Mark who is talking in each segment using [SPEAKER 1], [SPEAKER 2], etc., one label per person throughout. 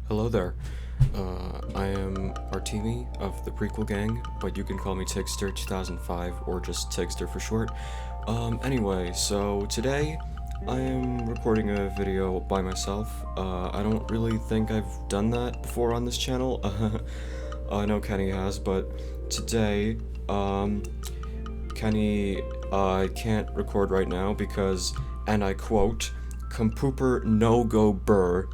[SPEAKER 1] Hello there. I am Artemi of the Prequelgang, but you can call me Tigster2005 or just Tigster for short. Anyway, so today I am recording a video by myself. I don't really think I've done that before on this channel. I know Kenny has, but today, Kenny can't record right now because, and I quote, "Compooper no go burr."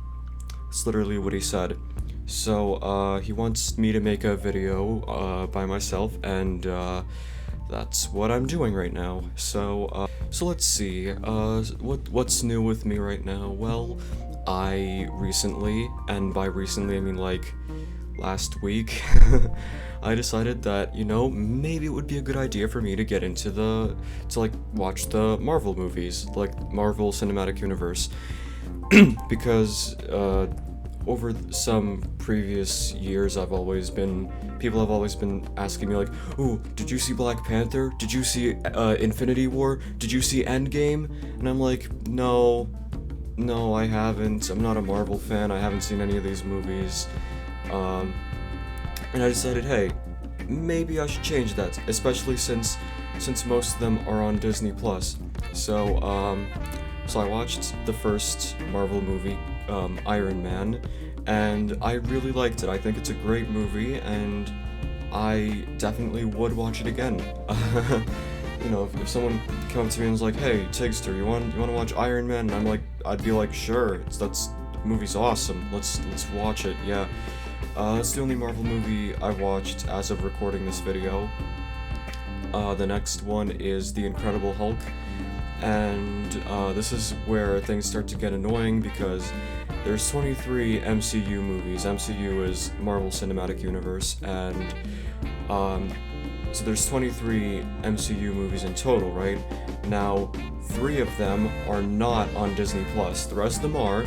[SPEAKER 1] It's literally what he said. So, he wants me to make a video, by myself, and, that's what I'm doing right now. So let's see, what's new with me right now? Well, I recently, and by recently I mean like, last week, I decided that, maybe it would be a good idea for me to get into watch the Marvel movies, like, Marvel Cinematic Universe. Because over some previous years, people have always been asking me like, "Ooh, did you see Black Panther? Did you see Infinity War? Did you see Endgame?" And I'm like, no, I haven't. I'm not a Marvel fan. I haven't seen any of these movies. And I decided, hey, maybe I should change that, especially since most of them are on Disney Plus. So I watched the first Marvel movie, Iron Man, and I really liked it. I think it's a great movie, and I definitely would watch it again. If someone came up to me and was like, "Hey, Tigster, you want to watch Iron Man?" And I'd be like, "Sure, the movie's awesome. Let's watch it." Yeah, that's the only Marvel movie I watched as of recording this video. The next one is The Incredible Hulk. And this is where things start to get annoying because there's 23 MCU movies. MCU is Marvel Cinematic Universe, and so there's 23 MCU movies in total, right? Now, 3 of them are not on Disney Plus. The rest of them are,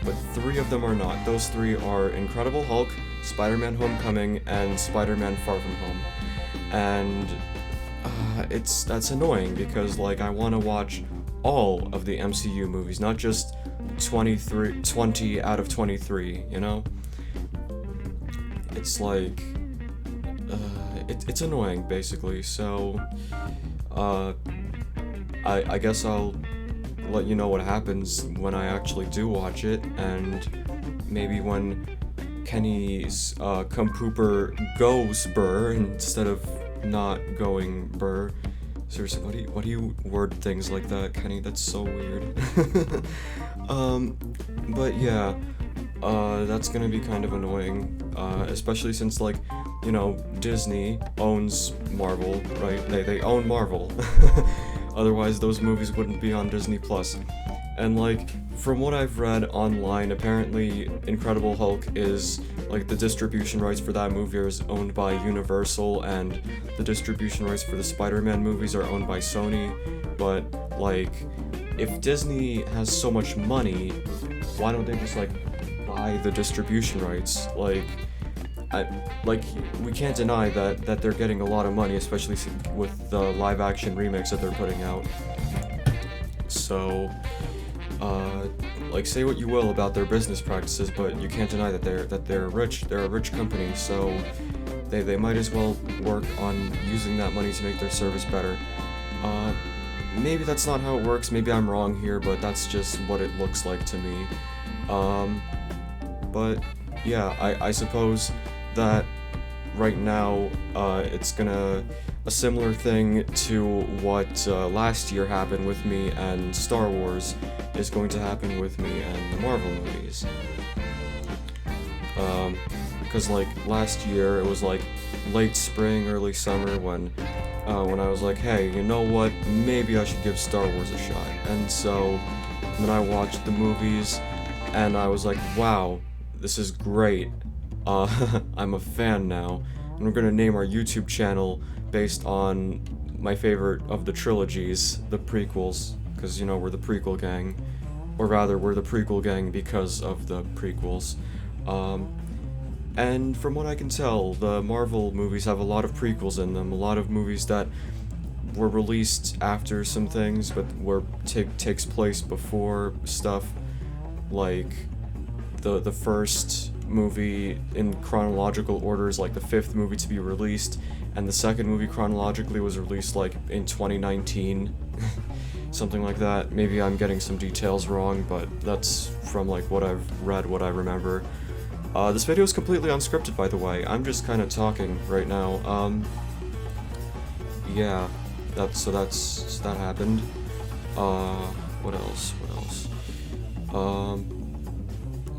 [SPEAKER 1] but 3 of them are not. Those 3 are Incredible Hulk, Spider-Man Homecoming, and Spider-Man Far From Home. And that's annoying because, like, I want to watch all of the MCU movies, not just 20 out of 23, It's like, it's annoying, basically, so, I guess I'll let you know what happens when I actually do watch it, and maybe when Kenny's, Compooper goes burr instead of not going burr. Seriously, why do you word things like that, Kenny? That's so weird. But yeah, that's gonna be kind of annoying, especially since, like, Disney owns Marvel, right? They own Marvel. Otherwise, those movies wouldn't be on Disney Plus. And, like, from what I've read online, apparently Incredible Hulk is, like, the distribution rights for that movie is owned by Universal, and the distribution rights for the Spider-Man movies are owned by Sony. But, like, if Disney has so much money, why don't they just, like, buy the distribution rights? Like, we can't deny that they're getting a lot of money, especially with the live-action remakes that they're putting out. So, like, say what you will about their business practices, but you can't deny that they're rich. They're a rich company, so they might as well work on using that money to make their service better. Maybe that's not how it works. Maybe I'm wrong here, but that's just what it looks like to me. But yeah, I suppose that right now, it's gonna a similar thing to what last year happened with me and Star Wars is going to happen with me and the Marvel movies. Because, like, last year it was like late spring, early summer when I was like, hey, you know what? Maybe I should give Star Wars a shot. And so then I watched the movies and I was like, wow, this is great. I'm a fan now. And we're gonna name our YouTube channel based on my favorite of the trilogies, the prequels, because, we're the Prequelgang. Or rather, we're the Prequelgang because of the prequels. And from what I can tell, the Marvel movies have a lot of prequels in them, a lot of movies that were released after some things, but takes place before stuff, like the first movie in chronological order is like the 5th movie to be released, and the 2nd movie chronologically was released like in 2019. Something like that. Maybe I'm getting some details wrong, but that's from like what I've read, what I remember. This video is completely unscripted, by the way. I'm just kind of talking right now. Yeah, that happened. What else?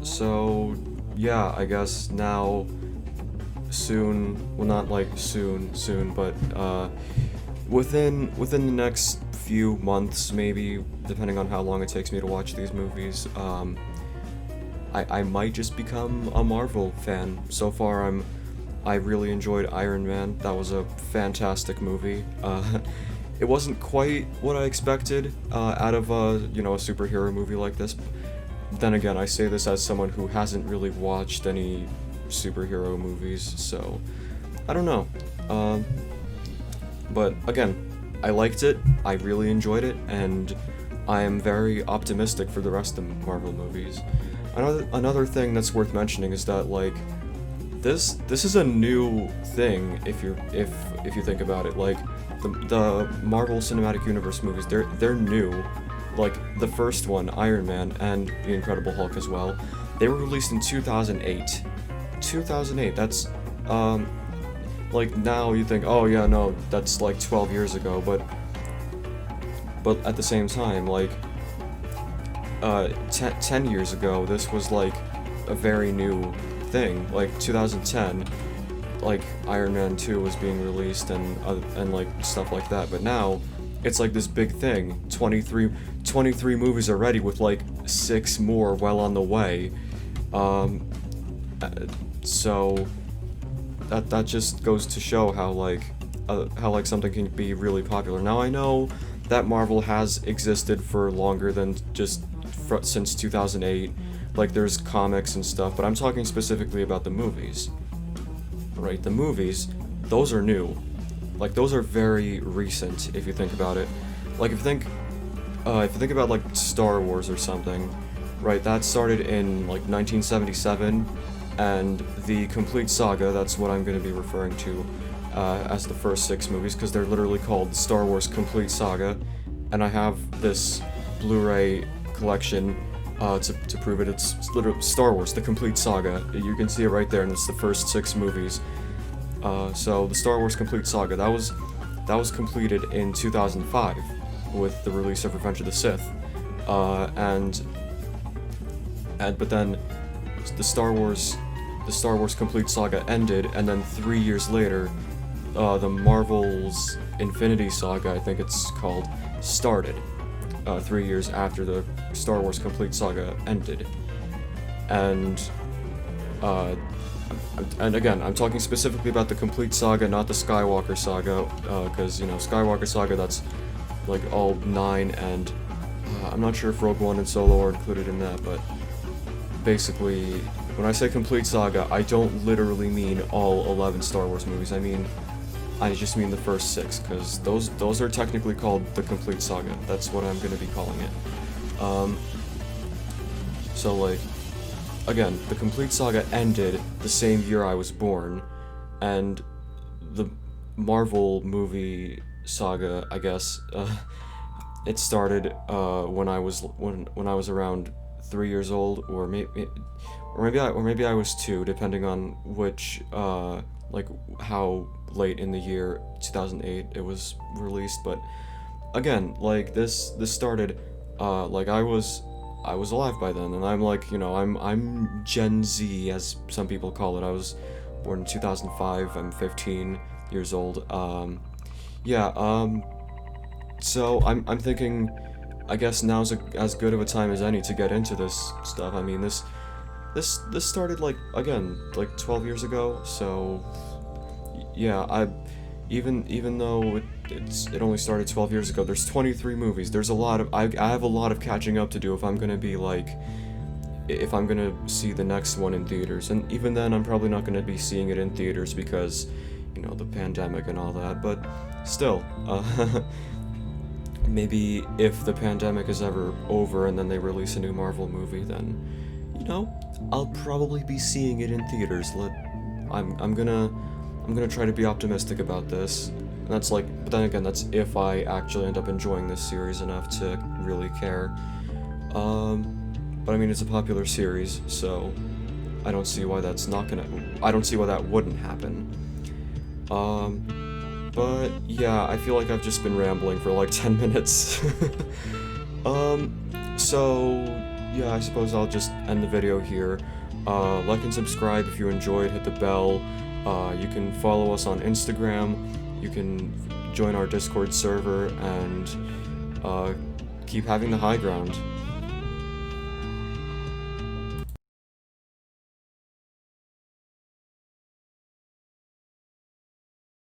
[SPEAKER 1] So yeah, I guess now, soon, well, not like soon, but within the next few months, maybe, depending on how long it takes me to watch these movies, I might just become a Marvel fan. So far, I really enjoyed Iron Man. That was a fantastic movie. It wasn't quite what I expected out of a superhero movie like this. Then again, I say this as someone who hasn't really watched any superhero movies, so I don't know. But again, I liked it, I really enjoyed it, and I am very optimistic for the rest of Marvel movies. Another thing that's worth mentioning is that, like, this is a new thing if you think about it. Like, the Marvel Cinematic Universe movies, they're new. Like, the first one, Iron Man, and The Incredible Hulk as well, they were released in 2008. 2008, that's, like, now you think, oh yeah, no, that's like 12 years ago, but at the same time, like, 10 years ago, this was like a very new thing. Like, 2010, like, Iron Man 2 was being released and like stuff like that, but now it's like this big thing. 23 movies already, with like 6 more well on the way. So that just goes to show how something can be really popular. Now, I know that Marvel has existed for longer than just since 2008. Like, there's comics and stuff, but I'm talking specifically about the movies. Right, the movies, those are new. Like, those are very recent, if you think about it. Like, if you think about, like, Star Wars or something, right, that started in, like, 1977, and the complete saga, that's what I'm going to be referring to as the first 6 movies, because they're literally called Star Wars Complete Saga, and I have this Blu-ray collection to prove it. It's literally Star Wars, the Complete Saga. You can see it right there, and it's the first 6 movies. So the Star Wars Complete Saga, that was completed in 2005 with the release of Revenge of the Sith, but then the Star Wars Complete Saga ended, and then 3 years later, the Marvel's Infinity Saga, I think it's called, started. 3 years after the Star Wars Complete Saga ended, and again, I'm talking specifically about the Complete Saga, not the Skywalker Saga, because, Skywalker Saga, that's, like, all 9, and I'm not sure if Rogue One and Solo are included in that, but basically, when I say Complete Saga, I don't literally mean all 11 Star Wars movies. I just mean the first 6, because those are technically called the Complete Saga. That's what I'm going to be calling it. So, like, again, the Complete Saga ended the same year I was born, and the Marvel movie saga, I guess, it started when I was around 3 years old, or maybe I was 2, depending on which like how late in the year 2008 it was released. But again, like, this started like I was alive by then, and I'm like, I'm Gen Z, as some people call it. I was born in 2005. I'm 15 years old. So I'm thinking, I guess now's as good of a time as any to get into this stuff. I mean, this started, like, again, like 12 years ago. So yeah, even though it only started 12 years ago, there's 23 movies. There's a lot of I have a lot of catching up to do if I'm gonna see the next one in theaters. And even then, I'm probably not gonna be seeing it in theaters because, the pandemic and all that. But still, maybe if the pandemic is ever over and then they release a new Marvel movie, then you know, I'll probably be seeing it in theaters. I'm gonna try to be optimistic about this. And that's like, but then again, that's if I actually end up enjoying this series enough to really care. But I mean, it's a popular series, so I don't see why that's not gonna. I don't see why that wouldn't happen. But yeah, I feel like I've just been rambling for like 10 minutes. So yeah, I suppose I'll just end the video here. Like and subscribe if you enjoyed, hit the bell. You can follow us on Instagram, you can join our Discord server, and keep having the high ground.